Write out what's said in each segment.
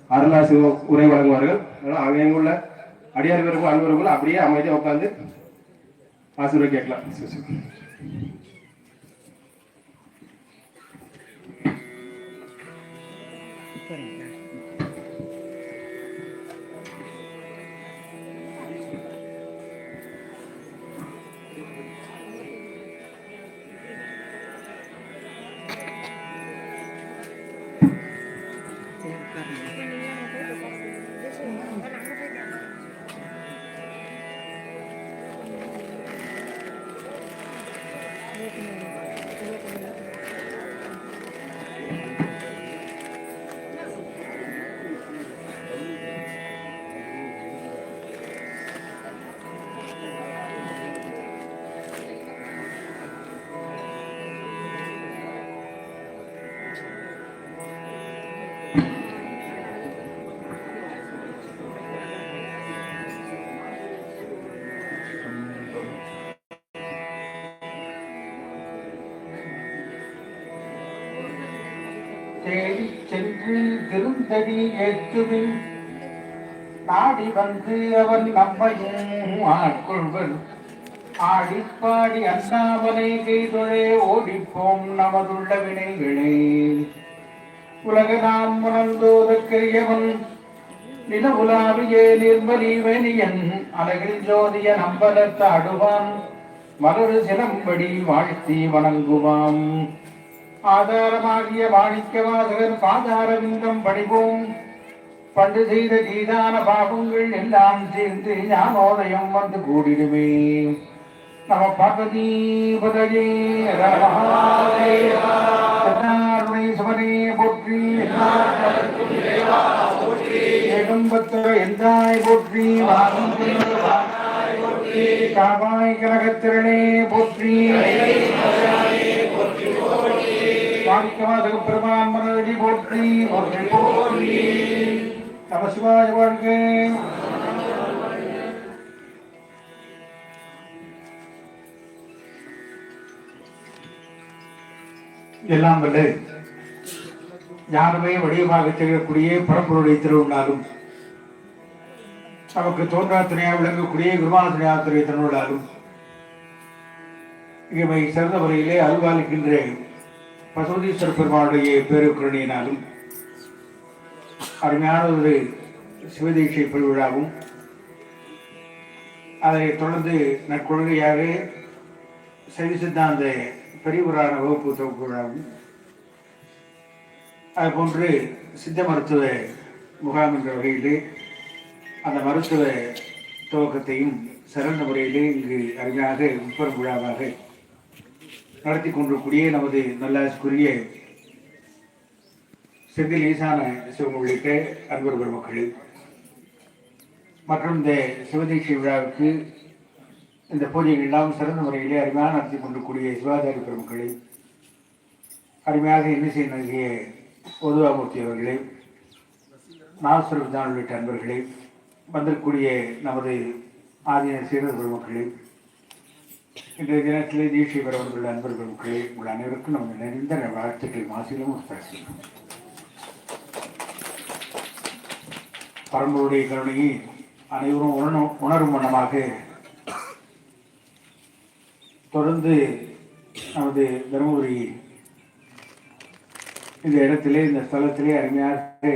அருளாசி உரை வழங்குவார்கள். அங்கே உள்ள அடியார்களுக்கும் அன்பர்களும் அப்படியே அமைதியாக உட்கார்ந்து ஆசீர்வாதம் கேட்கலாம். தேடி சென்று திருந்தடி ஏற்றுவின் நாடி வந்து அவன் நம்மையும் ஆட்கொள்வன் ஆடிப்பாடி அண்ணாமலை கைதொழே ஓடிப்போம் நமதுள்ள வினைகளே. உலக நாம் உணர்ந்தோதற்கரியவன் நில உலாவியே நிர்மலீவனியன் அழகில் ஜோதிய நம்பலத்தாடுவான் மலரு சிலம்படி வாழ்த்தி வணங்குவான். ஆதாரமாகிய மாணிக்க வாசகர் பாதாரவிந்தம் பணிவோம். பண்டு செய்த தீதான பாவங்கள் எல்லாம் சேர்ந்து ஞானோதயம் வந்து கூடிடுமே. நம பார்வதி பதஜே சுமனே போற்றி ஏகம்பத்திர எந்தாய் போற்றி காவாய் கனகத்திரனே போற்றி மாணிக்கவாசக பெருமான் மனதி போற்றி போற்றி போற்றி. நம சிவாய வாழ்க. எல்லாம் வல்ல ஞானமே வடிவமாக திகழக்கூடிய பரம்பொருளை திருவிழாலும் நமக்கு தோன்றா துணையாக விளங்கக்கூடிய குருமான துணையாத்துறை திருவிழாலும் இவை சிறந்த முறையிலே அல்வாளிக்கின்ற பசுபதீஸ்வர பெருமானுடைய பேருக்கருணையினாலும் அருமையான ஒரு சிவதீட்சை பெருவிழாவும் அதை தொடர்ந்து நற்கொள்கையாக சைவ சித்தாந்த பெரியவரான வகுப்பு தொகுப்பு விழாவும் அதுபோன்று சித்த மருத்துவ முகாம் என்ற வகையிலே அந்த மருத்துவ துவக்கத்தையும் சிறந்த முறையிலே இங்கு அருமையாக உட்பெரும் விழாவாக நடத்தி கொண்டிருக்கூடிய நமது நல்லாசிக்குரிய செந்தில் ஈசான சிவம் உள்ளிட்ட அன்பர் பெருமக்கள் மற்றும் இந்த சிவதீட்சை விழாவுக்கு இந்த பூஜைகள் எல்லாம் சிறந்த முறையிலே அருமையாக நடத்தி கொண்டிருக்கூடிய சிவாச்சாரிய பெருமக்களை அருமையாக இன்னிசை நல்கிய பொதுவாமூர்த்தி அவர்களே, நாசுரவிதான் உள்ளிட்ட அன்பர்களே, வந்திருக்கூடிய நமது ஆதீன சீரர் பெருமக்களே, இன்றைய தினத்திலே தீட்சை பெற வந்துள்ள அன்பர் பெருமக்களே, உங்கள் அனைவருக்கும் நம்ம நிறைந்த வாழ்த்துக்கள் மாசிலும் பேசுகிறோம். பரம்பருடைய கருணையை அனைவரும் உணரும் வண்ணமாக தொடர்ந்து நமது தருமபுரி இந்த இடத்திலே இந்த ஸ்தலத்திலே அருமையாக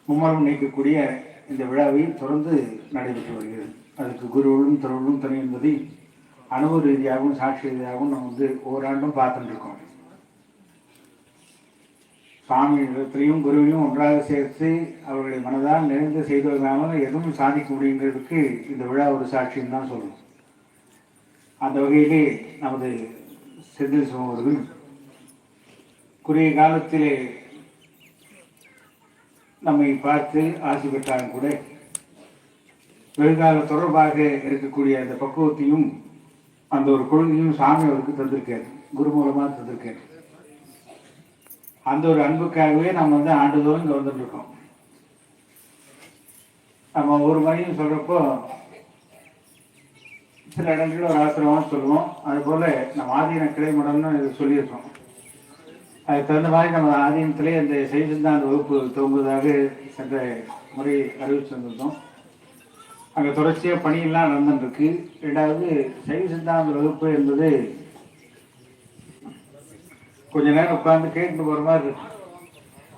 மும்மரம் நீக்கக்கூடிய இந்த விழாவை தொடர்ந்து நடைபெற்று வருகிறது. அதுக்கு குருவும் தொழிலும் துணை என்பதை அனுபவ ரீதியாகவும் சாட்சி ரீதியாகவும் நம்ம ஓராண்டும் பார்த்துட்டு இருக்கோம். சாமி இடத்திலையும் குருவையும் ஒன்றாக சேர்த்து அவர்களை மனதால் நிறைந்து செய்தவர்களால் எதுவும் சாதிக்க முடியுங்கிறதுக்கு இந்த விழா ஒரு சாட்சின்னு தான் சொல்லணும். அந்த வகையிலே நமது செந்தில் சிவம் அவர்கள் குறுகிய காலத்திலே நம்மை பார்த்து ஆசி பெற்றாலும் கூட வெகுகால தொடர்பாக இருக்கக்கூடிய அந்த பக்குவத்தையும் அந்த ஒரு கொள்கையும் சாமி அவருக்கு தந்திருக்காரு, குரு மூலமாக தந்திருக்காரு. அந்த ஒரு அன்புக்காகவே நம்ம ஆண்டுதோறும் இங்கே வந்துட்டு இருக்கோம். நம்ம ஒரு மணியும் சொல்றப்போ சில இடங்களில் ஒரு ஆசிரமம் சொல்லுவோம். அதுபோல நம்ம ஆதீன கிளைமடம்னு சொல்லியிருக்கோம். அதுக்கு தகுந்த மாதிரி நம்ம ஆதீனத்திலே அந்த சைவ சித்தாந்த வகுப்பு துவங்குவதாக சென்ற முறை அறிவிச்சு வந்திருந்தோம். அங்கே தொடர்ச்சியாக பணியெல்லாம் நடந்துருக்கு. ரெண்டாவது சைவ சித்தாந்த வகுப்பு என்பது கொஞ்ச நேரம் உட்காந்து கேட்டு போகிற மாதிரி இருக்கு.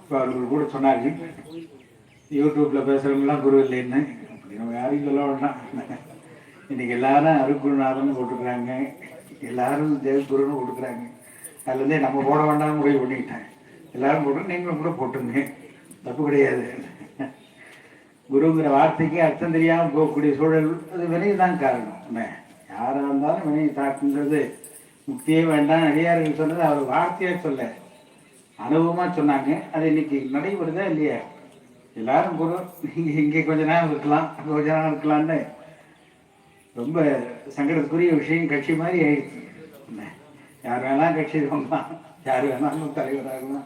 இப்போ அவர்கள் கூட சொன்னாங்க, யூடியூப்பில் பேசுகிறவங்களாம் குரு இல்லைன்னு. அப்படி நம்ம யாரையும் சொல்ல வேண்டாம். இன்றைக்கி எல்லாரும் அருக்குருநாதன் போட்டுக்கிறாங்க, எல்லாரும் தேவகுருன்னு போட்டுக்கிறாங்க. அதுலேருந்தே நம்ம போட வேண்டாம்னு முடிவு பண்ணிக்கிட்டேன். எல்லாரும் போட்டு நீங்களும் கூட போட்டுங்க, தப்பு கிடையாது. குருங்கிற வார்த்தைக்கு அர்த்தம் தெரியாமல் போகக்கூடிய சூழல் அது வினையை தான் காரணம். என்ன யாராக இருந்தாலும் வினையை தாக்குங்கிறது முக்தியே வேண்டாம். அடியார்கள் சொன்னது அவர் வார்த்தையாக சொல்ல அனுபவமாக சொன்னாங்க. அது இன்னைக்கு நடைபெறுதா இல்லையா? எல்லாரும் குரு, நீங்கள் இங்கே கொஞ்ச நேரம் இருக்கலாம், அங்கே கொஞ்ச நேரம் இருக்கலான்னு ரொம்ப சங்கடத்துக்குரிய விஷயம். கட்சி மாதிரி ஆயிடுச்சு. என்ன யார் வேணாலும் கட்சி பண்ணலாம், யார் வேணாலும் தலைவராகலாம்,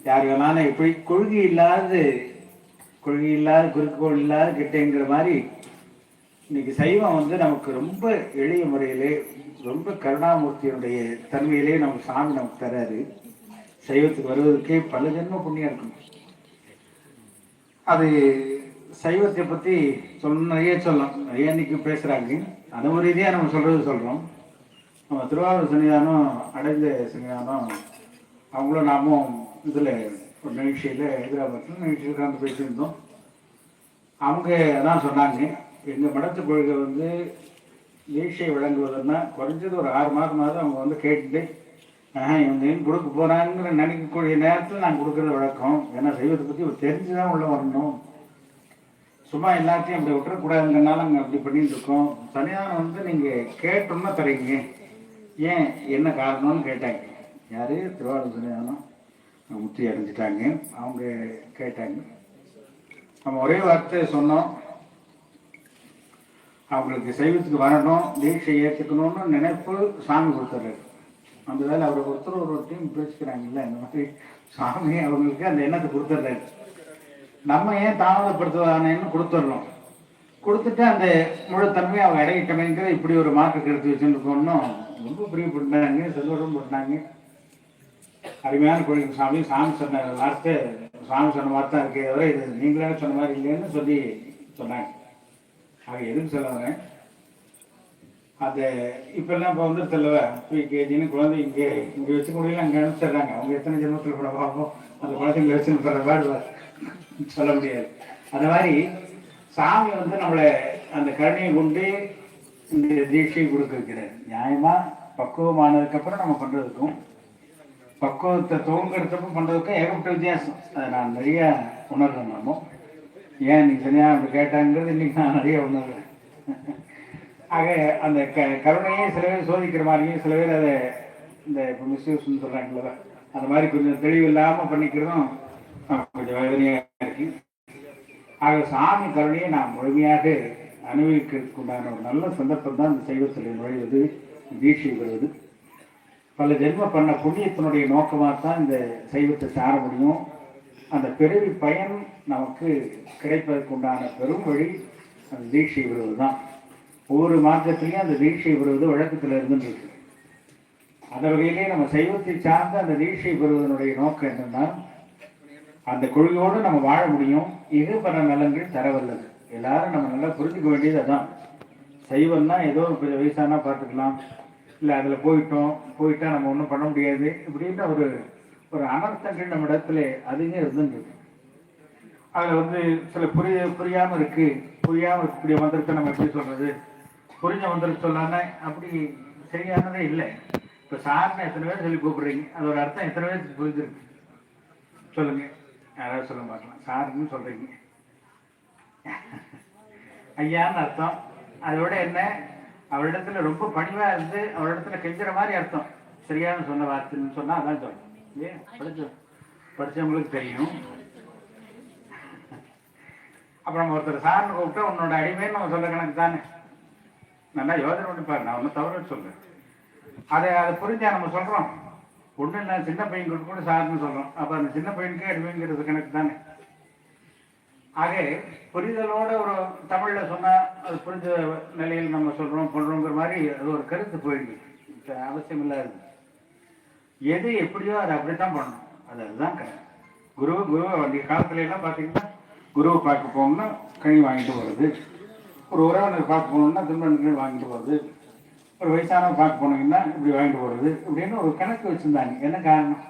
யார் வேணாலும் எப்படி கொள்கை இல்லாத குறிக்கோள் இல்லாத கிட்டேங்கிற மாதிரி இன்னைக்கு சைவம் வந்து நமக்கு ரொம்ப எளிய முறையிலே ரொம்ப கருணாமூர்த்தியினுடைய தன்மையிலே நம்ம சாமி நமக்கு தராரு. சைவத்துக்கு வருவதற்கே பல ஜென்ம புண்ணியம் இருக்கும். அது சைவத்தை பற்றி நிறைய சொல்லலாம், நிறைய இன்னைக்கு பேசுகிறாங்க. அனுபவ ரீதியாக நம்ம சொல்கிறோம். நம்ம திருவாரூர் சன்னிதானம், அடைந்த சன்னிதானம், அவங்களும் நாமும் இதில் ஒரு நிகழ்ச்சியில் ஹைதராபாத்தில் நிகழ்ச்சியில் கலந்து பேசியிருந்தோம். அவங்க அதான் சொன்னாங்க, எங்கள் மடத்து கொள்கை வந்து தீட்சை வழங்குவதுன்னா குறைஞ்சது ஒரு 6 மாதமாவது அவங்க வந்து கேட்டுட்டு இவங்க ஏன் கொடுக்க போகிறாங்கிற நினைக்கக்கூடிய நேரத்தில் நான் கொடுக்குறது வழக்கம். ஏன்னா சைவத்தை பற்றி தெரிஞ்சு தான் உள்ள வரணும், சும்மா எல்லாத்தையும் அப்படி விட்டுறக்கூடாதுங்கிறனால நாங்கள் அப்படி பண்ணிட்டு இருக்கோம். சன்னிதானம் வந்து நீங்கள் கேட்டோம்னா தரீங்க, ஏன் என்ன காரணம்னு கேட்டாங்க. யார்? திருவாரூர் சன்னிதானம் முத்தி அடைஞ்சிட்டாங்க. அவங்க கேட்டாங்க. நம்ம ஒரே வார்த்தை சொன்னோம், அவங்களுக்கு சைவத்துக்கு வரணும், தீட்சை ஏற்றுக்கணும்னு நினைப்பு சாமி கொடுத்துட்றாரு. அந்த வேலை அவரை ஒருத்தர் ஒரு டீம் பிரிச்சுக்கிறாங்கல்ல, இந்த மாதிரி சாமி அவங்களுக்கு அந்த எண்ணத்தை கொடுத்துட்றாரு. நம்ம ஏன் தாமதப்படுத்துவானேன்னு கொடுத்துட்றோம். கொடுத்துட்டு அந்த முழு தன்மையை அவங்க இடையிட்டமைங்கிற இப்படி ஒரு மாற்று கருத்து வச்சுருக்கோன்னு ரொம்ப பிரியப்பட்டாங்க, சந்தோஷம் பண்ணாங்க. அருமையான கோயில் சாமி சொன்ன வார்த்தை, சாமி சொன்ன வார்த்தை இருக்கே தவிர இது நீங்களே சொன்ன மாதிரி இல்லைன்னு சொல்லி சொன்னாங்க. ஆக எதுக்கு சொல்ல வரேன், அந்த இப்பெல்லாம் இப்போ வந்து தெரியல கேஜின்னு குழந்தை இங்கே வச்சுக்க முடியல, அங்கே அனுப்பிச்சிடுறாங்க. அவங்க எத்தனை ஜென்மத்தில் கூட பார்ப்போம், அந்த குழந்தைங்களை வச்சுன்னு போகிற பாடு சொல்ல முடியாது. அந்த மாதிரி சாமி வந்து நம்மளை அந்த கருணையை கொண்டு இந்த தீட்சை கொடுக்க வைக்கிறார். நியாயமாக பக்குவமானதுக்கப்புறம் நம்ம பண்ணுறதுக்கும் பக்குவத்தை துவங்கிறதுக்கும் பண்ணுறதுக்கும் ஏகப்பட்ட வித்தியாசம். அதை நான் நிறைய உணர்றேன். நாம ஏன் நீங்கள் சரியாக அப்படி கேட்டாங்கிறது இன்றைக்கி நான் நிறைய உணர்றேன். ஆக அந்த கருணையே சில பேர் சோதிக்கிற மாதிரியும், சில பேர் அதை இந்த இப்போ மிஸ்யூஸ்ன்னு சொல்கிறாங்கள, அந்த மாதிரி கொஞ்சம் தெளிவு இல்லாமல் பண்ணிக்கிறதும் கொஞ்சம் வேதனையாக இருக்கு. ஆக சாமி கருணையை நாம் முழுமையாக அனுபவிக்கிறதுக்கு உண்டான ஒரு நல்ல சந்தர்ப்பம் தான் இந்த சைவத்தில் நுழைவது, தீட்சை பெறுவது. பல ஜென்ம பண்ண புண்ணியத்தினுடைய நோக்கமாக தான் இந்த சைவத்தை சார முடியும். அந்த பிறவி பயன் நமக்கு கிடைப்பதற்கு உண்டான பெரும் வழி அந்த தீட்சை பெறுவது தான். ஒவ்வொரு மார்க்கத்திலையும் அந்த தீட்சை பெறுவது வழக்கத்தில் இருந்துருக்கு. அந்த வகையிலே நம்ம சைவத்தை சார்ந்த அந்த தீட்சை பெறுவதனுடைய நோக்கம் என்னன்னா, அந்த கொள்கையோடு நம்ம வாழ முடியும். இது பல நலன்கள் தரவல்லது. எல்லாரும் நம்ம நல்லா புரிஞ்சுக்க வேண்டியது அதான். சைவம்னா ஏதோ கொஞ்சம் வயசானா பார்த்துக்கலாம், இல்லை அதில் போயிட்டா நம்ம ஒன்றும் பண்ண முடியாது இப்படின்ற ஒரு அனர்த்தங்கள் நம்ம இடத்துல அதிகம் இருந்துருக்கு. அதில் வந்து சில புரியாமல் இருக்கக்கூடிய மந்திரத்தை நம்ம எப்படி சொல்கிறது, புரிஞ்ச மந்திரம் சொல்லாம அப்படி சரியானதே இல்லை. இப்போ சார்னு எத்தனை பேர் சொல்லி கூப்பிடுறீங்க, அதோட அர்த்தம் எத்தனை பேருக்கு புரிஞ்சிருக்கு சொல்லுங்க, யாராவது சொல்ல பார்க்கலாம். சாருன்னு சொல்றீங்க, ஐயான்னு அர்த்தம். அதோட என்ன, அவரிடத்துல ரொம்ப பணிவா இருந்து அவரிடத்துல கெஞ்சுற மாதிரி அர்த்தம். சரியான சொன்ன வார்த்தைன்னு சொன்னா அதான் சொல்லணும். இல்லையா? படிச்சவங்களுக்கு தெரியும். அப்புறம் ஒருத்தர் சார்னு கூப்பிட்டா உன்னோட அடிமைன்னு நம்ம சொல்ல கணக்கு தானே. நல்லா யோசனை பண்ணி பாரு, நான் ஒன்றும் தவறு சொல்றேன். அதை புரிஞ்சா நம்ம சொல்றோம். ஒன்றும் இல்லை, சின்ன பையன் கூட சார்னு சொல்றோம். அப்போ அந்த சின்ன பையனுக்கே அடிமைங்கிறது கணக்கு தானே. ஆக புரிதலோட ஒரு தமிழில் சொன்னால் அது புரிஞ்ச நிலையில் நம்ம சொல்கிறோம் பண்ணுறோங்கிற மாதிரி அது ஒரு கருத்து போயிடுது. அவசியம் இல்லாது. எது எப்படியோ அதை அப்படித்தான் பண்ணணும். அதுதான் குரு அந்த காலத்துல எல்லாம் பார்த்தீங்கன்னா குருவை பார்க்க போகணும்னா கனி வாங்கிட்டு வருது, ஒரு உறவினர் பார்க்க போகணும்னா தின்பண்டங்கள் வாங்கிட்டு வருது, ஒரு வயசானவங்க பார்க்க போனீங்கன்னா இப்படி வாங்கிட்டு வருது இப்படின்னு ஒரு கணக்கு வச்சுருந்தாங்க. என்ன காரணம்?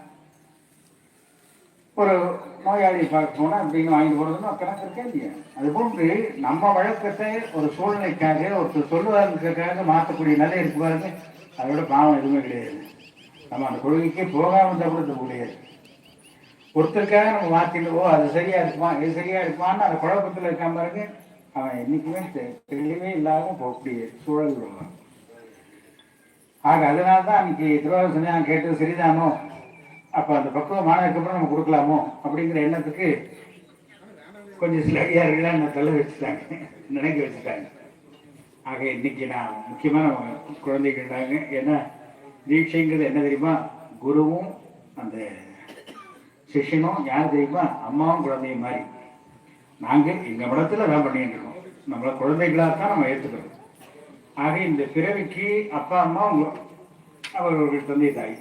ஒரு நோயாளியை பார்க்க போனால் அப்படின்னு வாங்கிட்டு போகிறதுன்னு கணக்கு இருக்கே இல்லையா? அதுபோன்று நம்ம வழக்கத்தை ஒரு சூழ்நிலைக்காக ஒருத்தர் சொல்லுவாருக்காக மாற்றக்கூடிய நிலை இருக்கு பாருங்க. அதோட பாவம் எதுவுமே கிடையாது. நம்ம அந்த கொள்கைக்கே போகாமல் இருந்தால் கூட முடியாது. ஒருத்தருக்காக நம்ம மாற்றிடுவோ அது சரியா இருக்குமா இது சரியா இருக்குமான்னு அந்த குழப்பத்தில் இருக்காம பாருங்க, அவன் என்னைக்குமே தெளிவே இல்லாமல் போகக்கூடிய சூழல் வருவான். ஆக அதனால தான் அன்னைக்கு திருவாரூர் சன்னியானம் கேட்டது சரிதானோ, அப்போ அந்த பக்குவம் மாணவருக்கப்புறம் நம்ம கொடுக்கலாமோ அப்படிங்கிற எண்ணத்துக்கு கொஞ்சம் சில அதிகாரிகளாக என்ன தள்ள வச்சுட்டாங்க, நினைக்க வச்சுட்டாங்க. ஆக இன்னைக்கு நான் முக்கியமான குழந்தைகள்டாங்க. ஏன்னா தீட்சைங்கிறது என்ன தெரியுமா? குருவும் அந்த சிஷ்யனும் யார் தெரியுமா? அம்மாவும் குழந்தையும் மாதிரி. நாங்கள் எங்கள் மடத்தில் தான் பண்ணிட்டு இருக்கோம். நம்மளை குழந்தைகளாக தான் நம்ம ஏற்றுக்கிறோம். ஆக இந்த பிறவிக்கு அப்பா அம்மா அவர்களுடைய தந்தை தாய்,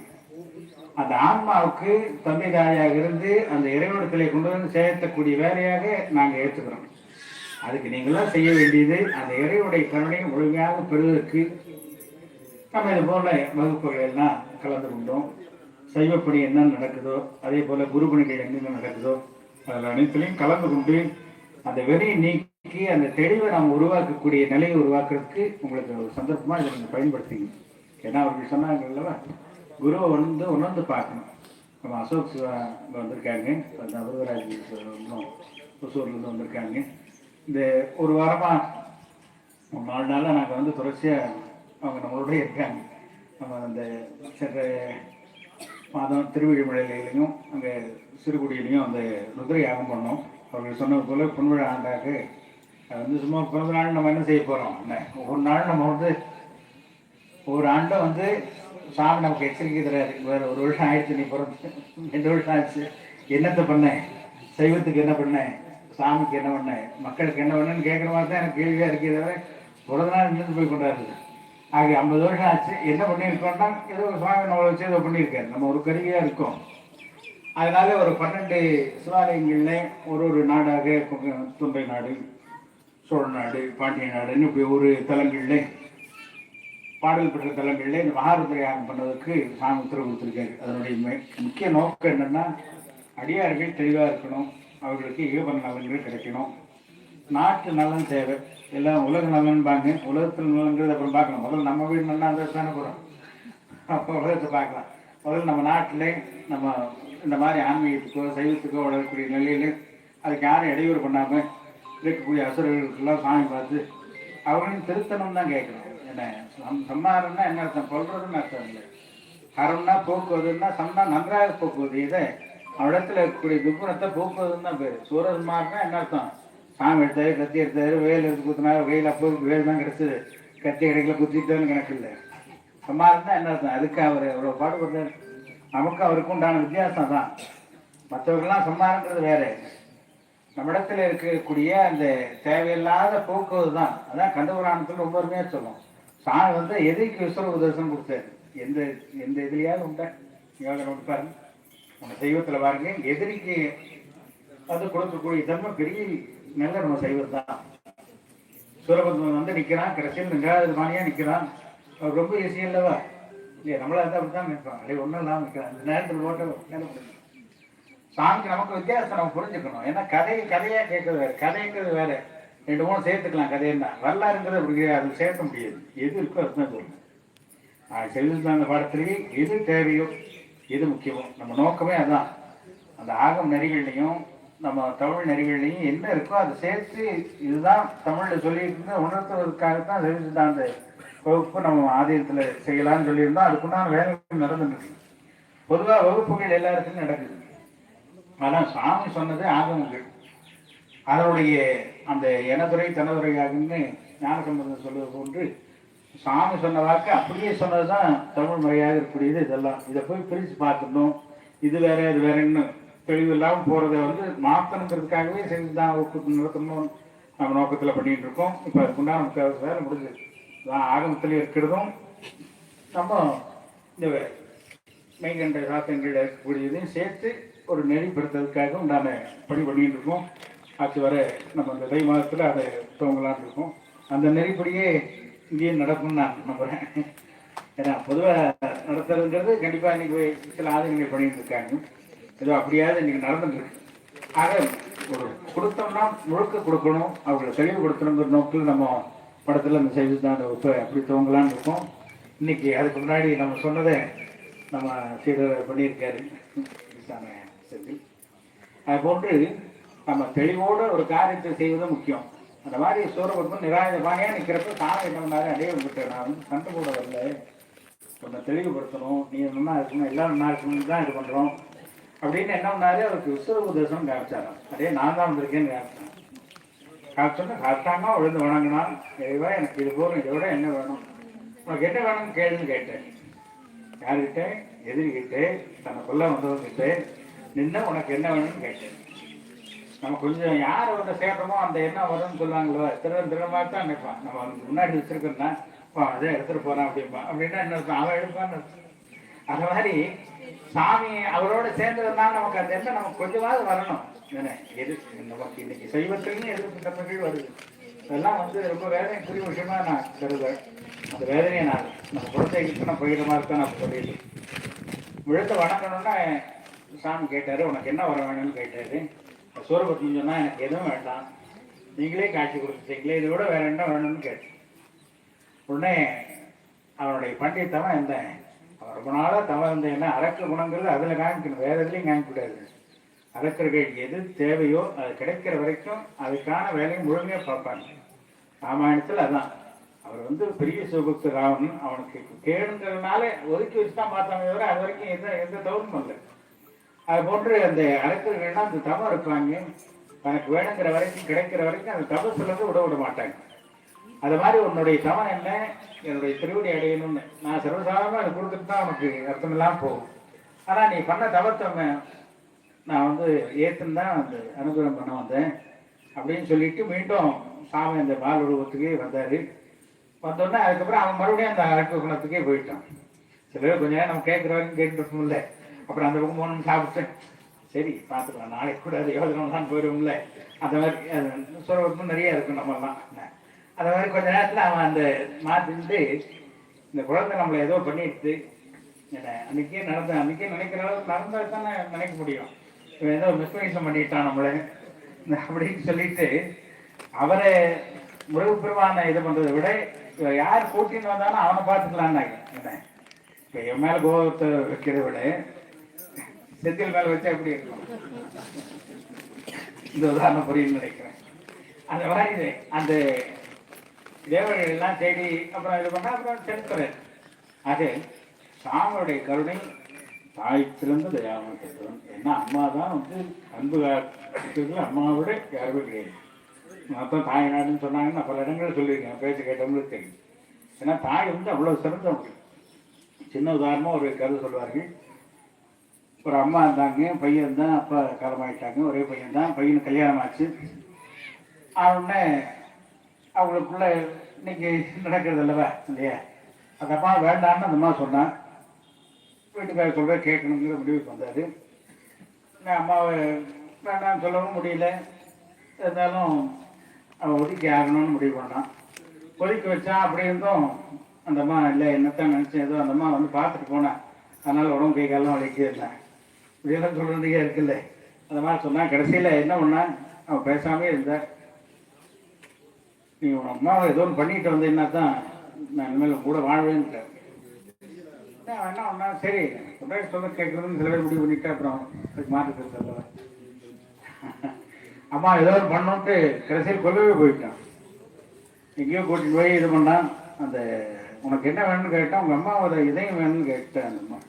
அந்த ஆன்மாவுக்கு தந்தை தாயாக இருந்து அந்த இறைவனத்திலே கொண்டு வந்து சேர்த்தக்கூடிய வேலையாக நாங்கள் ஏற்றுக்கிறோம். அதுக்கு நீங்களாம் செய்ய வேண்டியது அந்த இறைவனுடைய கருணையை முழுமையாக பெறுவதற்கு நம்ம இது போல வகுப்புகள் எல்லாம் கலந்து கொண்டோம். சைவப்பணி என்ன நடக்குதோ அதே போல குருபணிகள் என்னென்ன நடக்குதோ அதில் அனைத்துலையும் கலந்து கொண்டு அந்த வெறியை நீக்கி அந்த தெளிவை நாம் உருவாக்கக்கூடிய நிலையை உருவாக்குறதுக்கு உங்களுக்கு ஒரு சந்தர்ப்பமாக இதை நீங்கள் பயன்படுத்திங்க. ஏன்னா அவர்கள் சொன்னாங்கல்ல, குருவை உணர்ந்து பார்க்கணும். நம்ம அசோக் சிவா வந்திருக்காங்க, அந்த அபுதராஜ் ஒசூர்லேருந்து வந்திருக்காங்க. இந்த ஒரு வாரமாக 4 நாளாக நாங்கள் தொடர்ச்சியாக அவங்க நம்மளோட இருக்காங்க. நம்ம அந்த சென்ற மாதம் திருவிழிமலையிலையும் அங்கே சிறுகுடியிலையும் அந்த ருத்ர யாகம் பண்ணோம். அவர்கள் சொன்னது போல பொன்விழா ஆண்டாக சும்மா பிறந்த நாள் நம்ம என்ன செய்ய போகிறோம்? ஒவ்வொரு நாள் நம்ம ஒவ்வொரு ஆண்டும் சாமி நமக்கு எச்சரிக்கை தராது. வேறு 1 வருஷம் ஆயிடுச்சு, நீ பிறந்து 2 வருஷம் ஆயிடுச்சு, என்னத்தை பண்ணேன், சைவத்துக்கு என்ன பண்ணேன், சாமிக்கு என்ன பண்ணேன், மக்களுக்கு என்ன பண்ணேன்னு கேட்குற மாதிரி தான் எனக்கு கேள்வியாக இருக்கே தவிர பிறந்த நாள் இருந்து போய் கொண்டாடுறது. ஆக 50 வருஷம் ஆச்சு, என்ன பண்ணியிருக்கோம்னா ஏதோ சுவாமி நம்மளை வச்சு ஏதோ பண்ணியிருக்காரு, நம்ம ஒரு கருவியாக இருக்கோம். அதனால ஒரு 12 சிவாலயங்களில் ஒரு நாடாக தொண்டை நாடு, சோழ நாடு, பாண்டிய நாடுன்னு இப்படி ஒரு தலங்களில் பாடல் பெற்ற தலங்களில் இந்த மகாருத்ர யாகம் பண்ணுவதற்கு சாமி உத்தரவு கொடுத்துருக்காரு. அதனுடைய முக்கிய நோக்கம் என்னென்னா அடியார்கள் தெளிவாக இருக்கணும், அவர்களுக்கு ஈவன் நலன்கள் கிடைக்கணும், நாட்டு நலன் தேவை. எல்லாம் உலக நலன்பாங்க, உலகத்தில் நலன்கிறது அப்புறம் பார்க்கலாம். முதல்ல நம்ம வீடு நல்லா இருந்தால் தானே போகிறோம், அப்போ உலகத்தை பார்க்கலாம். முதல்ல நம்ம நாட்டில் நம்ம இந்த மாதிரி ஆன்மீகத்துக்கோ சைவத்துக்கோ வளரக்கூடிய நிலையில் அதுக்கு யாரும் இடையூறு பண்ணாமல் இருக்கக்கூடிய அசுரர்களுக்கெல்லாம் சாமி பார்த்து அவர்களையும் திருத்தணும் தான் கேட்கணும். என்ன சம்மாரம்னா என்ன அர்த்தம்? கொள்றதுன்னு அர்த்தம் இல்லை. ஹரம்னா போக்குவதுன்னா, சம்னா நன்றாக போக்குவது. இதை அவடத்தில் இருக்கக்கூடிய துப்புரத்தை போக்குவதுன்னு தான் பேர். சூரன்மார்னா என்ன அர்த்தம்? சாமி எடுத்தாரு, கத்தி எடுத்தாரு, வேல் எடுத்து குத்தினாரு, வெயில் அப்போ வேல் தான் கிடச்சிது, கத்தி கிடைக்கல, குத்திட்டான்னு கணக்கு இல்லை. சம்மாரம் தான் என்ன அர்த்தம்? அதுக்கு அவர் அவ்வளோ பாடுபடுறாரு. நமக்கு அவருக்கு உண்டான வித்தியாசம் தான். மற்றவர்கள்லாம் சம்மாரன்றது வேற, நம்மிடத்தில் இருக்கக்கூடிய அந்த தேவையில்லாத போக்குவது தான். அதான் கண்டபுராணத்தில் ரொம்ப அருமையாக சொல்லும். சாமி எதிரிக்கு விஸ்வரூப தரிசனம் கொடுத்தாரு. எந்த இதுலையாவது உண்டா? யோகனை விட்டு பாருங்க, நம்ம சைவத்தில் பாருங்க, எதிரிக்கு கொடுக்கக்கூடிய தன்மை பெரிய நல்ல நம்ம சைவம் தான். சூரபத்மன் நிற்கிறான், கடைசியில் 2வது மானியாக நிற்கிறான். அவர் ரொம்ப ஈஸியாக இல்லவா இல்லையா? நம்மளா இருந்தால் அப்படி தான் நிற்பான். அதே ஒன்றும் இல்லாமல் நிற்கிறான். இந்த நேரத்தில் ஓட்ட வேலை முடியும். சாமிக்கு நமக்கு வித்தியாசம் நம்ம புரிஞ்சுக்கணும். ஏன்னா கதையாக கேட்கறது வேறு, கதைங்கிறது வேறு. 2 3 சேர்த்துக்கலாம். கதைன்னா வரலாறுங்கிறது அப்படி அது சேர்க்க முடியாது. எது இருக்கோ அதுதான் சொல்லணும். செல்வித்தாந்த பாடத்திலேயே எது தேவையோ எது முக்கியமோ நம்ம நோக்கமே அதான். அந்த ஆகம் நெறிகள்லையும் நம்ம தமிழ் நெறிகள்லையும் என்ன இருக்கோ அதை சேர்த்து இதுதான் தமிழில் சொல்லியிருந்து உணர்த்துவதற்காகத்தான் செல்வித்தாந்த வகுப்பு நம்ம ஆதீனத்தில் செய்யலாம்னு சொல்லியிருந்தோம். அதுக்குண்டான வேலைகள் நடந்துருக்கு. பொதுவாக வகுப்புகள் எல்லா இடத்துலையும் நடக்குது. ஆனால் சாமி சொன்னது ஆகமங்கள். அதனுடைய அந்த எனதுரை தனதுரையாகுன்னு ஞானசம்பந்தம் சொல்வது போன்று சாமி சொன்ன வாக்கு அப்படியே சொன்னது தான் தமிழ் முறையாக இருக்கக்கூடியது. இதெல்லாம் இதை போய் பிரித்து பார்த்துடணும், இது வேற இது வேறன்னு தெளிவு இல்லாமல் போகிறத மாற்றணுங்கிறதுக்காகவே செஞ்சு தான் வகுப்பு நடத்தணும் நம்ம நோக்கத்தில் பண்ணிகிட்டு இருக்கோம். இப்போ அதுக்குண்டான முக்கிய வேலை முடிஞ்சது தான். ஆகமத்தில் இருக்கிறதும் நம்ம இந்த வேலை மெய்கண்ட சாத்தங்கள் இருக்கக்கூடியதையும் சேர்த்து ஒரு நெறிப்படுத்துறதுக்காக உண்டான பணி பண்ணிட்டு இருக்கோம். ஆட்சி வர நம்ம இந்த தை மாதத்தில் அதை துவங்கலான்னு இருக்கோம். அந்த நெறிப்படியே இங்கேயும் நடக்கும்னு நான் நம்புகிறேன். ஏன்னா பொதுவாக நடத்துறதுங்கிறது கண்டிப்பாக இன்றைக்கி சில ஆதரவுகள் பண்ணிட்டு இருக்காங்க. ஏதோ அப்படியாவது இன்றைக்கி நடந்துருக்கு. ஆக ஒரு கொடுத்தோம்னா முழுக்க கொடுக்கணும், அவங்களை தெளிவுபடுத்தணுங்கிற நோக்கில் நம்ம படத்தில் அந்த செய்தி தான் இப்போ அப்படி துவங்கலான்னு இருக்கோம். இன்றைக்கி அதுக்கு முன்னாடி நம்ம சொன்னதை நம்ம சீடர் பண்ணியிருக்காரு செஞ்சு. அது போன்று நம்ம தெளிவோடு ஒரு காரியத்தை செய்வது முக்கியம். அந்த மாதிரி சூரபத்மன் நிராயுதபாணியாக நிற்கிறப்ப சாமி என்ன பண்ணாரு, அடையாளம் விட்டேன் நான் வந்து சண்டை கூட வரல, உன்னை தெளிவுபடுத்தணும், நீ நல்லா இருக்கணும், எல்லாரும் நல்லா இருக்கணும்னு தான் இது பண்ணுறோம் அப்படின்னு என்ன பண்ணாரு. அவருக்கு விஸ்வரூபதேசம் காமிச்சாராம். அதே நான் தான் வந்திருக்கேன்னு காமிச்சேன். காமிச்சோன்னா கரெக்டாக விழுந்து வணங்கினா, இறைவா எனக்கு இது போதும், இதை விட என்ன வேணும், உனக்கு என்ன வேணும்னு கேளுன்னு கேட்டேன். யாருக்கிட்ட? எதிரிக்கிட்ட, தன்னை கொல்ல வந்தவங்கிட்ட நின்று உனக்கு என்ன வேணும்னு கேட்டேன். நம்ம கொஞ்சம் யார் அவரை சேர்றோமோ அந்த எண்ணம் வரும்னு சொல்லுவாங்களோ, திருடமாக தான் நினைப்பான். நம்ம அவனுக்கு முன்னாடி வச்சிருக்கோம்னா அதை எடுத்துகிட்டு போகிறான் அப்படிம்பா. அப்படின்னா என்ன இருக்கும், அவன் எடுப்பான்னு இருக்கும். அந்த மாதிரி சாமி அவரோட சேர்ந்ததுனால நமக்கு அந்த எண்ணம் நமக்கு கொஞ்சமாவது வரணும். எது நமக்கு இன்னைக்கு சைவத்திலையும் எதிர்ப்பு தன்மைகள் வருது. இதெல்லாம் வந்து ரொம்ப வேதனைக்குரிய விஷயமா நான் கருதுவேன். அந்த வேதனையை நம்ம குழந்தைகளுக்கு நான் போயிட மாதிரி தான் நான் சொல்லிட்டு விழுத்த வணங்கணும்னா சாமி கேட்டார், உனக்கு என்ன வர வேணும்னு கேட்டார். சூரபத்மன் சொன்னால் எனக்கு எதுவும் வேண்டாம், நீங்களே காட்சி கொடுத்துட்டீங்களே, இதை விட வேற என்ன வேணும்னு கேட்டேன். உடனே அவனுடைய பண்டித்தவன் இந்த அவன் ரொம்ப நாளாக தவறு இருந்த என்ன அரக்க குணங்கிறது அதில் காமிக்கணும், வேற எதுலையும் காமிக்கூடாது. அரக்கர்கள் எது தேவையோ அது கிடைக்கிற வரைக்கும் அதுக்கான வேலையை முழுமையாக பார்ப்பாங்க. ராமாயணத்தில் அதான். அவர் வந்து பெரிய சிவபக்த ராவணன், அவனுக்கு கேடுங்கிறதுனால ஒதுக்கி வச்சு தான் பார்த்தாங்க தவிர அது வரைக்கும் எந்த தவறும் இல்லை. அது போன்று அந்த அரக்கர்கள்னா அந்த தவம் இருப்பாங்க, தனக்கு வேணுங்கிற வரைக்கும் கிடைக்கிற வரைக்கும் அந்த தவசிலிருந்து விட மாட்டாங்க. அது மாதிரி உன்னுடைய தவம் என்ன, என்னுடைய திருவடி அடையணும்னு நான் சர்வசாதாரணமாக அதை கொடுத்துட்டு தான் உனக்கு அர்த்தம் இல்லாமல் போகும். ஆனால் நீ பண்ண தவத்தை நான் வந்து ஏற்றுன்னு தான் வந்து அனுகிரகம் பண்ண வந்தேன் அப்படின்னு சொல்லிட்டு மீண்டும் சாமி அந்த பால் உருவத்துக்கே வந்தார். வந்தோடனே அதுக்கப்புறம் அவன் மறுபடியும் அந்த அரக்க குணத்துக்கே போயிட்டான். சில பேர் கொஞ்சம் நேரம் நம்ம கேட்குற வரைக்கும் கேட்டுருக்கோம்ல, அப்புறம் அந்த பக்கம் போகணும்னு சாப்பிட்டு சரி பார்த்துக்கலாம், நாளைக்கு கூட அது யோஜனை போயிடுவோம்ல. அந்த மாதிரி சூரபத்மன் நிறைய இருக்கும் நம்மலாம். அந்த மாதிரி கொஞ்ச நேரத்தில் அவன் அந்த மாற்றிட்டு இந்த குழந்தை நம்மளை ஏதோ பண்ணிடுது, அன்றைக்கே அன்றைக்கே நினைக்கிற அளவுக்கு நடந்தால் தானே நினைக்க முடியும். இவன் ஏதோ மிஸ்மேஷன் பண்ணிட்டான் நம்மளை அப்படின்னு சொல்லிட்டு அவரை முருகப்பெருமான இது பண்ணுறதை விட யார் கூட்டின்னு வந்தாலும் அவனை பார்த்துக்கலான்னாங்க. இப்போ என் மேலே கோபத்தை வைக்கிறத விட செந்தில் மேலே வச்சா எப்படி இருக்கும், இந்த உதாரணம் புரியுன்னு நினைக்கிறேன். அந்த மாதிரி அந்த தேவர்கள் எல்லாம் தேடி அப்புறம் இது பண்ணால் அப்புறம் செலுத்துறேன். ஆக சாமியுடைய கருணை தாய் சிறந்த தயாவான கேட்கிறோம். ஏன்னா அம்மா தான் வந்து அன்பு காட்டுறதுல அம்மாவோட யாருமே கிடையாது. மொத்தம் தாய் நாடுன்னு சொன்னாங்கன்னு நான் பல இடங்களில் சொல்லியிருக்கேன், பேச்சு கேட்டவங்களுக்கு தெரியும். ஏன்னா தாய் வந்து அவ்வளோ சிறந்தவங்க. சின்ன உதாரணமாக ஒரு கதை சொல்லுவார்கள். ஒரு அம்மா இருந்தாங்க, பையன் தான், அப்பா காலமாயிட்டாங்க, ஒரே பையன் தான், பையனுக்கு கல்யாணம் ஆச்சு. அவனே அவங்களுக்குள்ள இன்னைக்கு நடக்கிறது இல்லவா இல்லையா, அந்த அம்மா வேண்டான்னு அந்த அம்மா சொன்னான். வீட்டுக்கார சொல்கிற கேட்கணுங்கிற முடிவுக்கு வந்தார். அம்மாவை வேண்டாம்னு சொல்லவும் முடியல, இருந்தாலும் அவன் ஒதுக்கி ஆகணும்னு முடிவு பண்ணான். ஒதுக்கி வச்சான். அப்படி இருந்தும் அந்த அம்மா இல்லை என்னத்தான் நினச்சேன், ஏதோ அந்த அம்மா வந்து பார்த்துட்டு போனேன், அதனால் உடம்பு கை காலம் வலிக்கே இருந்தேன் இப்படியெல்லாம் சொல்கிறதுக்கே இருக்குல்ல. அந்த மாதிரி சொன்னான். கடைசியில் என்ன பண்ணான், அவன் பேசாமே இருந்தான். நீ உன் அம்மாவை ஏதோ ஒன்று பண்ணிட்டு வந்தீங்கன்னா தான் நான் இனிமேல் கூட வாழ்வேன்ட்டேன். என்ன ஒன்றா சரி சொல்ல சொல்ல கேட்குறதுன்னு சில பேர் முடிவு பண்ணிட்டு அப்புறம் அதுக்கு மாற்றுக்கிறது அல்லவா. அம்மா ஏதோ ஒரு பண்ணோன்ட்டு கடைசியில் கொல்லவே போயிட்டான். எங்கேயோ கூட்டிட்டு போய் இது பண்ணான். அந்த உனக்கு என்ன வேணும்னு கேட்டான், உங்கள் அம்மாவோட இதயம் வேணும்னு கேட்டேன் அந்த அம்மா.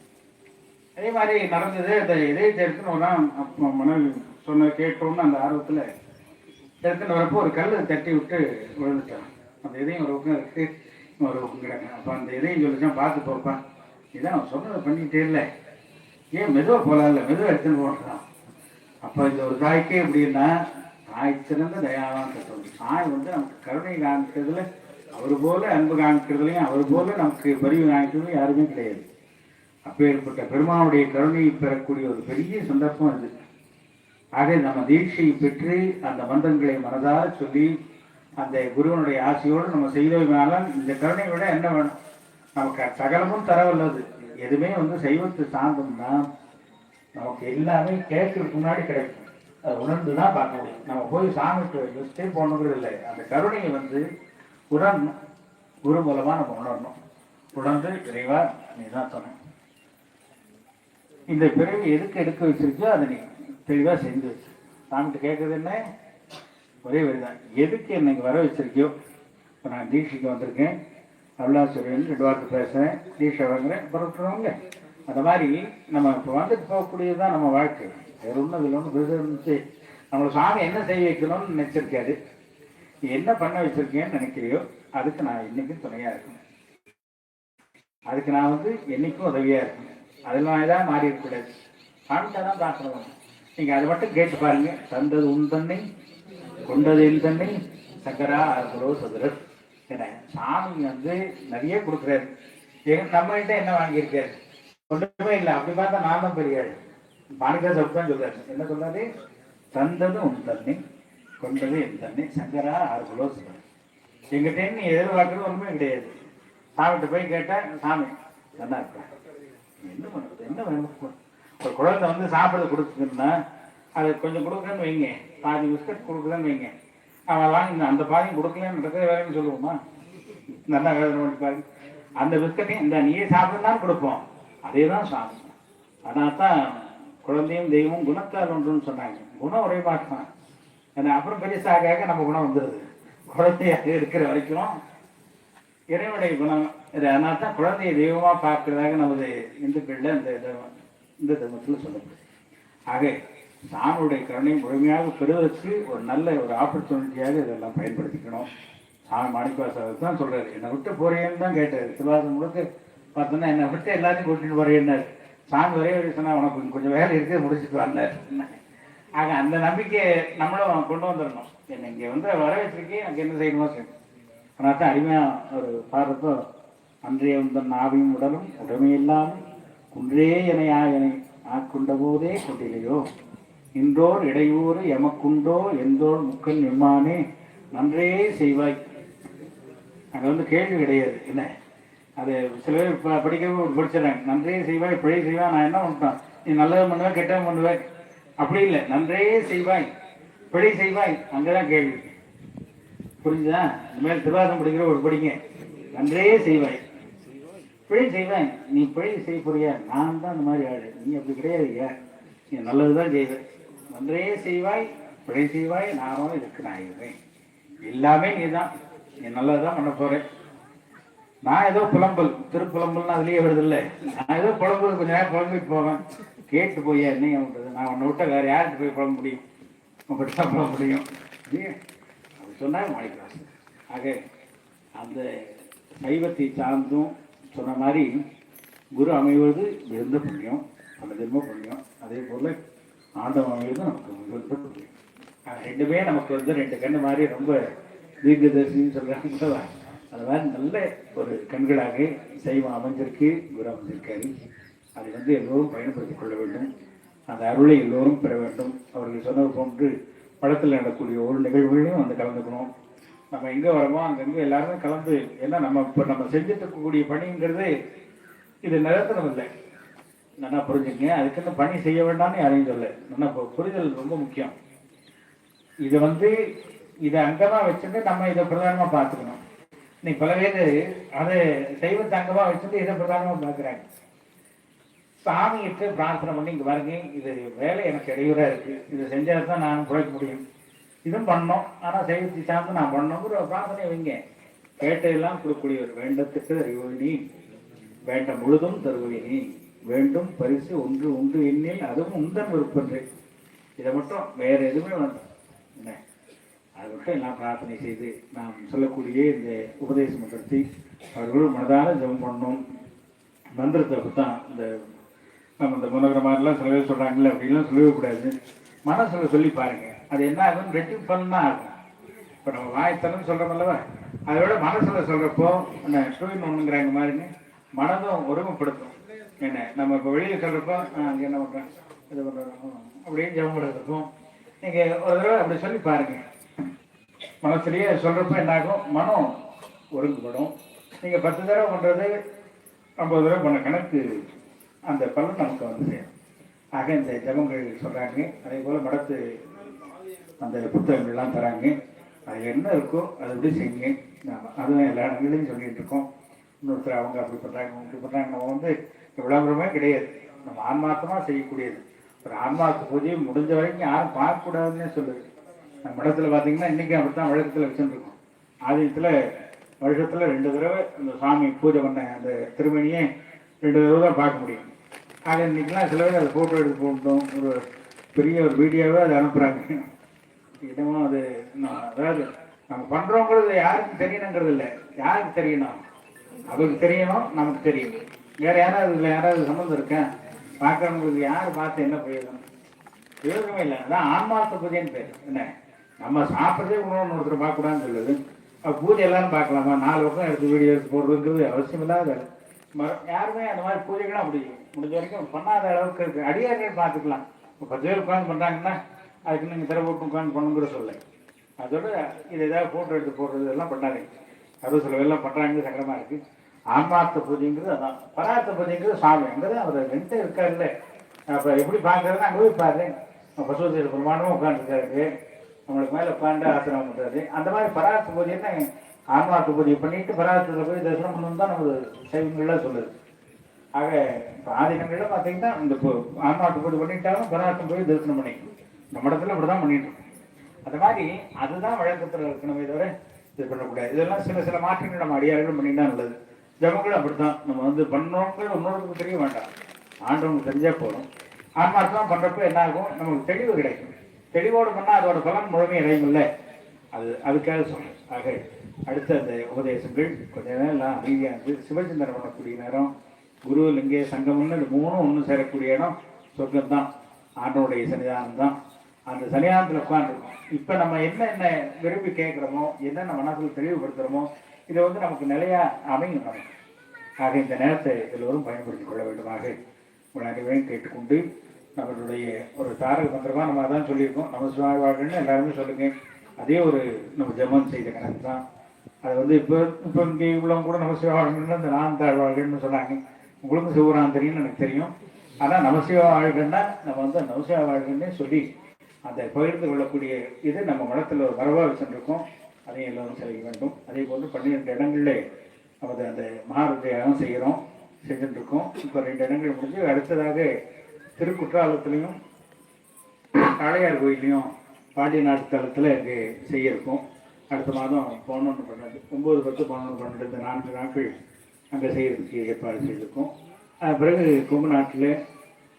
அதே மாதிரி நடந்தது. அந்த இதயத்தை எடுத்துன்னு அப்போ மனைவி சொன்ன கேட்டோன்னு அந்த ஆர்வத்தில் எடுத்துன்னு வரப்போ ஒரு கல் தட்டி விட்டு விழுந்துட்டான். அந்த இதயம் ஒரு பக்கம் இருக்குது, ஒரு பக்கம் கிடக்கு. அப்போ அந்த இதயம் சொல்லிச்சான், பார்த்து போப்பான், இதான் அவன் சொன்னதை பண்ணிக்கிட்டே இல்லை, ஏன் மெதுவாக போகலாம், இல்லை மெதுவாக எடுத்துன்னு போகிறான். அப்போ இந்த ஒரு தாய்க்கே எப்படின்னா, தாய் சிறந்த தயாவான் கட்டணும். தாய் வந்து நமக்கு கருணை காமிக்கிறதுல அவர் போல அன்பு காமிக்கிறதுலையும் அவர் போல நமக்கு பரிவு காமிக்கிறதுலையும் யாருமே கிடையாது. அப்பேற்பட்ட பெருமானுடைய கருணையை பெறக்கூடிய ஒரு பெரிய சந்தர்ப்பம் அது. ஆக நம்ம தீட்சையை பெற்று அந்த மந்திரங்களை மனதார சொல்லி அந்த குருவனுடைய ஆசையோடு நம்ம செய்தோம்னால இந்த கருணை விட என்ன வேணும்? நமக்கு சகலமும் தரவல்லது. எதுவுமே சைவத்து சார்ந்தோம்னா நமக்கு எல்லாமே கேட்கறதுக்கு முன்னாடி கிடைக்கும். அதை உணர்ந்து தான் பார்க்க முடியும். நம்ம போய் சாமிக்கு லிஸ்டே போகணுங்கிறது இல்லை. அந்த கருணையை உணரணும். குரு மூலமாக நம்ம உணரணும். உணர்ந்து இறைவா நீ தான் சொன்ன இந்த பிறவி எதுக்கு எடுக்க வச்சிருக்கோ அதை நீ தெளிவாக செஞ்சு வச்சு சாமிகிட்ட கேட்குறது என்ன? ஒரே வரிதான், எதுக்கு என்னைக்கு வர வச்சிருக்கியோ? இப்போ நான் தீட்சைக்கு வந்திருக்கேன், அருளாசிரியன் 2 வார்த்தை பேசுகிறேன், தீட்சை வாங்குறேன், புறப்படுறோம்ல. அந்த மாதிரி நம்ம இப்போ வந்துட்டு போகக்கூடியதுதான் நம்ம வாழ்க்கை. வேற ஒன்றும் இதில் ஒன்றும் பெருசாக இருந்துச்சு. நம்மளை சாமி என்ன செய்ய வைக்கணும்னு நினச்சிருக்காரு. நீ என்ன பண்ண வச்சிருக்கேன்னு நினைக்கிறியோ அதுக்கு நான் என்னைக்கும் துணையாக இருக்கணும். அதுக்கு நான் என்னைக்கும் உதவியாக இருக்கணும். அதெல்லாம் ஏதாவது மாறி இருக்கக்கூடாது. சாமிட்டா தான் பார்க்கணும். நீங்கள் அதை மட்டும் கேட்டு பாருங்க. தந்தது உன் தன்னை, கொண்டது என் தன்னை, சக்கரா அருளோ சதுரர். என்ன சாமி நிறைய கொடுக்குறாரு. நம்மகிட்ட என்ன வாங்கியிருக்காரு? ஒன்றுமே இல்லை. அப்படி பார்த்தா நான் தான் பெரிய ஆள். மாணிக்க சப்பு தான் சொல்றாரு. என்ன சொல்றாரு? தந்தது உன் தன்னை, கொண்டது என் தன்னை, சங்கரா அருளோ சதுரர். எங்கிட்ட நீ எதிர்பார்க்கறது ஒன்றுமே கிடையாது. சாமிகிட்ட போய் கேட்டேன், சாமி நல்லா இருப்பேன். என்ன பண்ணுறது? என்ன வேணும்? ஒரு குழந்தை சாப்பிட கொடுக்குன்னா அது கொஞ்சம் கொடுக்குறேன்னு வைங்க, பாதி பிஸ்கட் கொடுக்குறேன்னு வைங்க, அவன் வாங்கி அந்த பாதியும் கொடுக்கலன்னு இருக்கிற வேலைன்னு சொல்லுவோமா? நல்லா வேலை பண்ணி பாருங்க. அந்த பிஸ்கட்டையும் இந்த நீயே சாப்பிடுனாலும் கொடுப்போம். அதே தான் சாமி. ஆனால் தான் குழந்தையும் தெய்வமும் குணத்தால் ஒன்றுன்னு சொன்னாங்க. குணம் ஒரே மாட்டான். ஏன்னா அப்புறம் பெருசாக நம்ம குணம் வந்துடுது. குழந்தையாக இருக்கிற வரைக்கும் இறைவனுடைய குணம் இது. அதனால தான் குழந்தைய தெய்வமாக பார்க்கிறதாக நமது இந்துக்களில் இந்த தர்மத்தில் சொல்லப்படுது. ஆக சாமியுடைய கருணை முழுமையாக பெறுவதற்கு ஒரு நல்ல ஒரு ஆப்பர்ச்சுனிட்டியாக இதெல்லாம் பயன்படுத்திக்கணும். சாமி மாணிக்கவாசகர் தான் சொல்றாரு, என்னை விட்டு போறேன்னு தான் கேட்டார். திருவாசகம் முழுக்க பார்த்தோன்னா என்னை விட்டு எல்லாத்தையும் கூட்டிட்டு போறேன்னாரு. சாமி ஒரே வழி சொன்னா உனக்கு கொஞ்சம் வேலை இருக்கு, முடிச்சுட்டு வந்தார். ஆக அந்த நம்பிக்கையை நம்மளும் கொண்டு வந்துடணும். என்னை இங்கே வர வச்சிருக்கேன், எனக்கு என்ன செய்யணுமோ செய்யணும். ஆனால் தான் அருமையாக ஒரு பாடுறப்போ, அன்றைய தன் ஆவியும் உடலும் உடமையில்லாமல் குன்றே எனை ஆட்கொண்ட போதே கொண்டிலையோ இன்றோர் இடையூறு எமக்குண்டோ எந்தோர் முக்கன் எம்மானே நன்றே செய்வாய். அங்கே கேள்வி கிடையாது. என்ன அது சில பேர் படிக்கிறவங்க படிச்சிடறாங்க. நன்றே செய்வாய், பிழை செய்வாய். நான் என்ன பண்ணுறேன்? நீ நல்லது பண்ணுவேன், கெட்டவன் பண்ணுவேன். அப்படி இல்லை. நன்றே செய்வாய், பிழை செய்வாய். அங்கேதான் கேள்வி. புரிஞ்சுதா? இந்த மாதிரி திருவாசகம் படிக்கிற ஒரு படிங்க. நன்றே செய்வாய், பிழை செய்வாய். நீ பிழை செய்ய போறியா? நான் தான் அந்த மாதிரி ஆடு. நீ அப்படி கிடையாதுயா. நீ நல்லதுதான் செய்வேன். நன்றே செய்வாய், பிழை செய்வாய். நானும் இதுக்கு நான் இருக்கிறேன். எல்லாமே நீ தான். நீ நல்லதுதான் பண்ண போறேன். நான் ஏதோ புலம்பல், திருப்புலம்பல்னு அதுலயே வருது இல்லை. நான் ஏதோ புலம்பல் கொஞ்சம் நேரம் புலம்பிட்டு போவேன். கேட்டு போய் என்னைய பண்றது? நான் உன்னை விட்ட வேற யாருக்கு போய் புலம்ப முடியும்? உங்கள்கிட்ட தான் புலம்ப முடியும். அப்படி சொன்னாங்க மாணிக்கவாசகர். ஆக அந்த சைவத்தை சார்ந்தும் சொன்ன மாதிரி குரு அமைவது மிகுந்த புண்ணியம், பல ஜென்ம புண்ணியம். அதே போல ஆண்டவன் அமைவது நமக்கு மிகுந்த புண்ணியம். ரெண்டுமே நமக்கு 2 கண்ணு மாதிரி ரொம்ப தீர்க்கதரிசின்னு சொல்றாங்க. அது மாதிரி நல்ல ஒரு கண்களாக சைவம் அமைஞ்சிருக்கு, குரு அமைஞ்சிருக்காரு. அதை எல்லோரும் பயன்படுத்திக் கொள்ள வேண்டும். அந்த அருளை எல்லோரும் பெற வேண்டும். அவர்கள் சொன்னது போன்று படத்தில் நடக்கக்கூடிய ஒரு நிகழ்வுகளையும் கலந்துக்கணும். நம்ம எங்கே வரோமோ அங்கங்கே எல்லாருமே கலந்து, ஏன்னா இப்போ நம்ம செஞ்சுட்டு இருக்கக்கூடிய பணிங்கிறது இது நிரந்தரம் இல்லை. நல்லா புரிஞ்சுங்க. அதுக்குன்னு பணி செய்ய வேண்டாம்னு யாரையும் சொல்ல. நல்லா புரிதல் ரொம்ப முக்கியம். இதை அங்கமாக வச்சுட்டு நம்ம இதை பிரதானமாக பார்த்துக்கணும். இன்னைக்கு பல பேர் அதை சைவத்தை அங்கமாக வச்சுட்டு இதை பிரதானமாக பார்க்குறாங்க. சாமிக்கு பிரார்த்தனை பண்ணி இங்கே பாருங்க, இது வேலை எனக்கு இடையூறாக இருக்குது, இதை செஞ்சால் தான் நான் குறைக்க முடியும், இதுவும் பண்ணோம், ஆனால் சைவத்தை சார்ந்து நான் பண்ணோங்கிற ஒரு பிரார்த்தனை வைங்க. கேட்டதெல்லாம் கொடுக்கக்கூடியவர். வேண்டத்துக்கு அறிவுனி, வேண்ட முழுதும் தருவினி, வேண்டும் பரிசு ஒன்று உண்டு எண்ணில் அதுவும் உந்தன் விருப்பன்று. இதை மட்டும் வேற எதுவுமே வேண்டாம். என்ன அதை மட்டும் எல்லாம் பிரார்த்தனை செய்து நாம் சொல்லக்கூடிய இந்த உபதேச மன்றத்தை அவர்களும் மனதார ஜெபம் பண்ணணும். மந்திரத்தை தான் நம்ம இந்த முன்னகிற மாதிரிலாம் சில பேர் சொல்கிறாங்களே அப்படின்லாம் சொல்லவே கூடாது. மனசில் சொல்லி பாருங்க. அது என்ன ஆகும்? ரெட்டிங் பண்ணா ஆகும். இப்போ நம்ம வாய்த்தனம் சொல்கிறோம்லவா, அதை விட மனசில் சொல்கிறப்போ 2 in 1ங்கிறாங்க மாதிரிங்க. மனதும் ஒருமைப்படுத்தும். என்ன நம்ம இப்போ வெளியில் சொல்கிறப்போ அங்கே என்ன பண்ணுறேன் இது பண்ணுறோம் அப்படின்னு ஜெபம் இருக்கும். நீங்கள் ஒரு தடவை அப்படி சொல்லி பாருங்கள். மனசுலேயே சொல்கிறப்ப என்னாகும், மனம் ஒருங்குபடும். நீங்கள் 10 தடவை பண்ணுறது 50 தடவை பண்ண கணக்கு அந்த பலன் நமக்கு வந்து சேரும். ஆக இந்த ஜபங்கள் சொல்கிறாங்க. அதே போல் மடத்து அந்த புத்தகங்கள்லாம் தராங்க. அது என்ன இருக்கோ அதை எப்படி செய்யுங்க. அதுவும் எல்லா இடங்களையும் சொல்லிகிட்டு இருக்கோம். இன்னொருத்தர் அவங்க அப்படி பண்ணுறாங்க இப்படி பண்ணுறாங்க. நம்ம வந்து விளம்பரமே கிடையாது, நம்ம ஆன்மார்த்தமாக செய்யக்கூடியது. ஒரு ஆன்மார்த்த பூஜையை முடிஞ்ச வரைக்கும் யாரும் பார்க்கக்கூடாதுன்னே சொல்லுது. நம்ம மடத்தில் பார்த்தீங்கன்னா இன்றைக்கி அப்படி தான் வழக்கத்தில் வச்சுருக்கோம். ஆதியத்தில் வருஷத்தில் 2 தடவை அந்த சாமி பூஜை பண்ண அந்த திருமணியை 2 தடவை தான் பார்க்க முடியும். ஆக இன்றைக்கெலாம் சில பேர் அதை ஃபோட்டோ எடுத்து போட்டோம், ஒரு பெரிய ஒரு வீடியோவே அதை அனுப்புகிறாங்க. இன்னமும் அது அதாவது நம்ம பண்ணுறோங்கிறது யாருக்கும் தெரியணுங்கிறது இல்லை. யாருக்கு தெரியணும்? அவருக்கு தெரியணும், நமக்கு தெரியணும். வேறு யாராவது இல்லை, யாராவது சம்மந்தம் இருக்கேன் பார்க்குறவங்களுக்கு யார் பார்த்து என்ன பிரயோஜனம்? பிரயோஜனமே இல்லை. அதான் ஆன்மார்த்த பூஜைன்னு பேர். என்ன நம்ம சாப்பிட்றதே உணவு ஒருத்தர் பார்க்கக்கூடாதுன்னு சொல்லுது. பூஜை எல்லாரும் பார்க்கலாமா? 4 பக்கம் எடுத்து வீடியோ எடுத்து போடுறதுங்கிறது அவசியம் இல்லாத. யாருமே அந்த மாதிரி பூஜைகளும் அப்படி முடிஞ்ச வரைக்கும் பண்ணாத அளவுக்கு இருக்குது. அடியார்கள் பார்த்துக்கலாம். இப்போ 10 பேர் உட்காந்து பண்ணுறாங்கன்னா அதுக்கு நீங்கள் திரை போட்டு உட்காந்து பண்ணுங்கிற சொல்ல. அதோட இது ஏதாவது ஃபோட்டோ எடுத்து போடுறது எல்லாம் பண்ணாதீங்க. அறுபது சில பேர்லாம் பண்ணுறாங்க, சங்கடமாக இருக்குது. ஆன்மார்த்த பூஜைங்கிறது அதான். பரார்த்த பூஜைங்கிறது சாமி அங்கே தான் அவர் 2 இருக்காருல்ல. அப்போ எப்படி பார்க்குறதுன்னு அங்கே போய் பாரு. பசுவதி பிரமாண்டமாக உட்காந்துருக்காரு, நம்மளுக்கு மேலே உட்காந்து ஆசிரமம் பண்ணுறாரு. அந்த மாதிரி பரார்த்த பூஜைன்னா ஆன்மார்த்த பூஜை பண்ணிட்டு பரார்த்தத்தில் போய் தரிசனம் பண்ணணும் தான் நமக்கு சைவங்கள்லாம் சொல்லுது. ஆக இப்போ ஆதினங்களில் பார்த்தீங்கன்னா இந்த ஆன்மார்த்த பூஜை பண்ணிட்டாலும் பரார்த்தம் போய் தரிசனம் பண்ணிக்கணும். நம்ம இடத்துல இப்படி தான் பண்ணிட்டு இருக்கோம். அந்த மாதிரி அதுதான் வழக்கத்தில் இருக்கணுமே தவிர இது பண்ணக்கூடாது. இதெல்லாம் சில மாற்றங்கள் நம்ம அடியார்களும் பண்ணிட்டா நல்லது. ஜபங்களும் அப்படித்தான். நம்ம வந்து பண்ணோங்கிற இன்னொருக்கு தெரிய வேண்டாம், ஆண்டவங்களுக்கு தெரிஞ்சால் போதும். ஆன்மார்த்தமாக பண்ணுறப்ப என்ன ஆகும், நமக்கு தெளிவு கிடைக்கும். தெளிவோடு பண்ணால் அதோட பலன் முழுமை அடையும் இல்லை. அதுக்காக சொல்றேன். ஆக அடுத்த அந்த உபதேசங்கள் கொஞ்ச நேரம் எல்லாம் அமைதியாக இருந்து சிவசிந்தனை பண்ணக்கூடிய நேரம், குரு லிங்கே சங்கம்னு இந்த 3 ஒன்று சேரக்கூடிய இடம் சொர்க்கம் தான், ஆண்டவனுடைய சன்னிதானம் தான். அந்த சன்னிதானத்தில் உட்காந்துருக்கோம். இப்போ நம்ம என்ன விரும்பி கேட்குறோமோ, என்னென்ன மனசில் தெளிவுபடுத்துகிறோமோ, இதை வந்து நமக்கு நிலையாக அமையும் நமக்கு. ஆக இந்த நேரத்தை எல்லோரும் பயன்படுத்திக் கொள்ள வேண்டுமாக உங்கள் அனைவரையும் கேட்டுக்கொண்டு, நம்மளுடைய ஒரு தாரக மந்திரமாக நம்ம அதான் சொல்லியிருக்கோம். நம்ம சிவாழ்வாழ்கள்னு எல்லாருமே சொல்லுங்கள். அதே ஒரு நம்ம ஜெபம் செய்த கணக்கு தான். அதை வந்து இப்போ இங்கே உள்ளவங்க கூட நம்ம சிவாழ்கள்னு அந்த 4 தாழ்வாழ்கள்னு சொன்னாங்க. உங்களுக்கும் சிவரான் தெரியும்னு எனக்கு தெரியும். ஆனால் நமசிவா வாழ்கள்னா நம்ம வந்து நமசிவா வாழ்கள்னே சொல்லி அந்த பகிர்ந்து கொள்ளக்கூடிய இது நம்ம மனத்தில் ஒரு வரவாக வச்சுருக்கோம். அதையும் எல்லோரும் செய்ய வேண்டும். அதே போன்று 12 இடங்களில் நமது அந்த மகாருத்யாகம் செஞ்சுட்டுருக்கோம். இப்போ 2 இடங்கள் முடிஞ்சு அடுத்ததாக திருக்குற்றாலத்துலேயும் காளையார் கோயிலையும் பாண்டிய நாட்டு தளத்தில் இங்கே செய்ய இருக்கோம். அடுத்த மாதம் 11, 12, 9, 10, 11, 12 இந்த 4 நாட்கள் அங்கே செய்கிறதுக்கு ஏற்பாடு செய்திருக்கோம். பிறகு கொங்கு நாட்டில்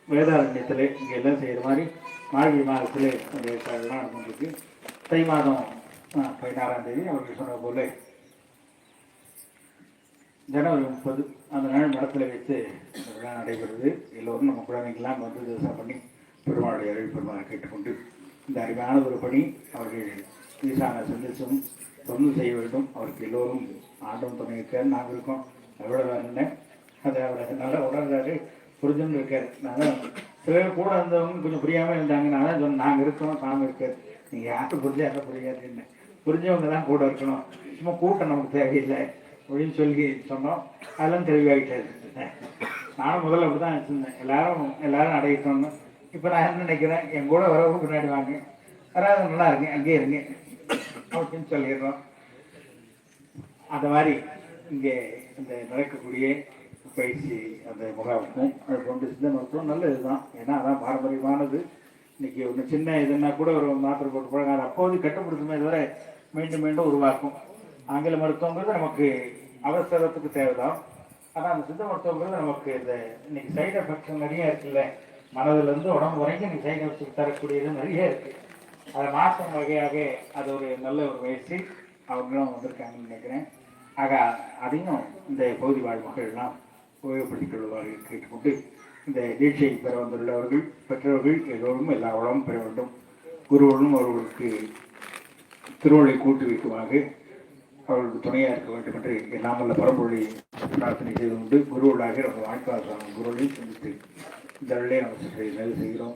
வேதாரண்யத்தில் இங்கே எல்லாம் செய்கிற மாதிரி மார்கழி மாதத்தில் அந்த ஏற்பாடுலாம் நடந்துருக்கு. தை மாதம் 16ஆம் தேதி அவர்கள் சொன்ன போல ஜனவரி 30 அந்த நாள் மடத்தில் வைத்து இந்த விழா நடைபெறுது. எல்லோரும் நம்ம குழந்தைங்களாம் வந்து தரிசனம் பண்ணி பெருமாளுடைய அருள் பெருமாளை கேட்டுக்கொண்டு இந்த அருமையான ஒரு பணி அவர்கள் ஈசான சந்தேசம் தொழில் செய்ய வேண்டும். அவருக்கு எல்லோரும் ஆண்டவன் துணை இருக்கார், நாங்கள் இருக்கோம். அவ்வளோ என்ன அதை அவரை நல்லா உணர்றாரு, புரிஞ்சுன்னு இருக்கார். நான் சில பேர் கூட இருந்தவங்க கொஞ்சம் புரியாமல் இருந்தாங்க. நான் தான் சொன்னேன், நாங்கள் இருக்கோம், சாமி இருக்கார், நீங்கள் யாரும் புரிஞ்சா என்ன புரியாதுன்னு. புரிஞ்சவங்க தான் கூட இருக்கணும், சும்மா கூட்டம் நமக்கு தேவையில்லை அப்படின்னு சொல்லி சொன்னோம். அதெல்லாம் தெளிவாகிட்டாரு. நானும் முதல்ல அப்படி தான் வச்சுருந்தேன், எல்லாரும் அடையிட்டோன்னு. இப்போ நான் என்ன நினைக்கிறேன், என் கூட வரவும் பின்னாடி வாங்க, வராது நல்லா இருங்க, அங்கேயே இருங்க அப்படின்னு சொல்லிடுறோம். அந்த மாதிரி இங்கே இந்த நடக்கக்கூடிய பயிற்சி அந்த முகாமுக்கும் அது கொண்டு சித்த மருத்துவம் நல்ல இதுதான். ஏன்னா அதான் பாரம்பரியமானது. இன்றைக்கி ஒன்று சின்ன இதுன்னா கூட ஒரு மாத்திரை போட்டு போடுங்க, அது அப்போது கட்டுப்படுத்துமே இதுவரை மீண்டும் மீண்டும் உருவாக்கும். ஆங்கில மருத்துவங்கிறது நமக்கு அவசரத்துக்கு தேவைதான். ஆனால் அந்த சித்த மருத்துவங்கிறது நமக்கு இந்த இன்னைக்கு சைடு எஃபெக்ட்ஸ் நிறைய இருக்குல்ல, மனதிலேருந்து உடம்பு வரைக்கும் இன்னைக்கு சைடு எஃபெக்ட்ஸ் தரக்கூடியது நிறைய இருக்குது. அதை மாற்றம் வகையாக அது ஒரு நல்ல ஒரு முயற்சி அவங்களும் வந்திருக்காங்கன்னு நினைக்கிறேன். ஆக அதையும் இந்த பகுதி வாழ் மக்கள்லாம் உபயோகப்படுத்திக் கொள்வார்கள் கேட்டுக்கொண்டு, இந்த தீட்சை பெற வந்துள்ளவர்கள் பெற்றவர்கள் எல்லோரும் எல்லா வளமும் பெற வேண்டும். குருவனும் அவர்களுக்கு திருவள்ளை கூட்டு வைக்குமாக அவர்களுக்கு துணையாக இருக்க வேண்டும் என்று எல்லாம் வல்ல பரம்பொருளை பிரார்த்தனை செய்து கொண்டு குருவர்களாக நம்ம வாழ்க்கை குருவையும் சந்தித்து இந்த வேளையை நம்ம நிறைவு செய்கிறோம்.